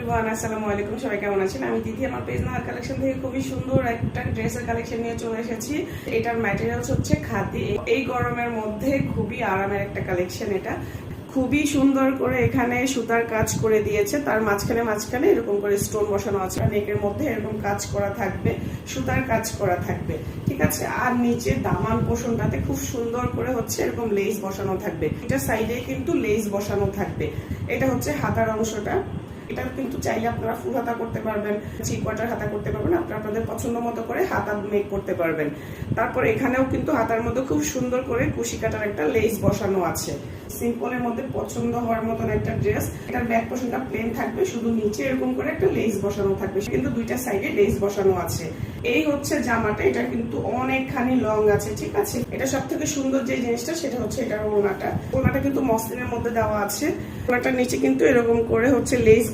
Everyone, আসসালামু আলাইকুম। সবাই কেমন আছেন? আমি তিথি আমার পেজ নাহার কালেকশন থেকে খুবই সুন্দর একটা ড্রেসের কালেকশন নিয়ে চলে এসেছি। এটার ম্যাটেরিয়ালস হচ্ছে খাদি। এই গরমের মধ্যে খুবই আরামের একটা কালেকশন। এটা খুবই সুন্দর করে এখানে সুতার কাজ করে দিয়েছে, তার মাঝখানে এরকম করে স্টোন বসানো আছে। নেকের মধ্যে এরকম কাজ করা থাকবে, সুতার কাজ করা থাকবে, ঠিক আছে। আর নিচে দামান পোর্শনটাতে খুব সুন্দর করে হচ্ছে এরকম লেস বসানো থাকবে। এটা সাইডে কিন্তু লেস বসানো থাকবে। এটা হচ্ছে হাতার অংশটা। এটা কিন্তু চাইলে আপনারা ফুল হাতা করতে পারবেন, থ্রি কোয়ার্টার হাতা করতে পারবেন, আপনারা আপনাদের পছন্দ মতো করে হাতা মেক করতে পারবেন। তারপর এখানেও কিন্তু হাতার মধ্যে খুব সুন্দর করে কুশি কাটার একটা লেস বসানো আছে। সিম্পলের মধ্যে পছন্দ হওয়ার মতন একটা ড্রেস। এটার ব্যাক পোর্শনটা প্লেন থাকবে, শুধু নিচে এরকম করে একটা লেস বসানো থাকবে, কিন্তু দুইটা সাইডে লেস বসানো আছে। এই হচ্ছে জামাটা। এটা কিন্তু অনেকখানি লং আছে, ঠিক আছে। এটা সব থেকে সুন্দর যে জিনিসটা সেটা হচ্ছে এটার ওড়নাটা কিন্তু মসলিনের মধ্যে দেওয়া আছে। ওড়নাটার নিচে কিন্তু এরকম করে হচ্ছে লেস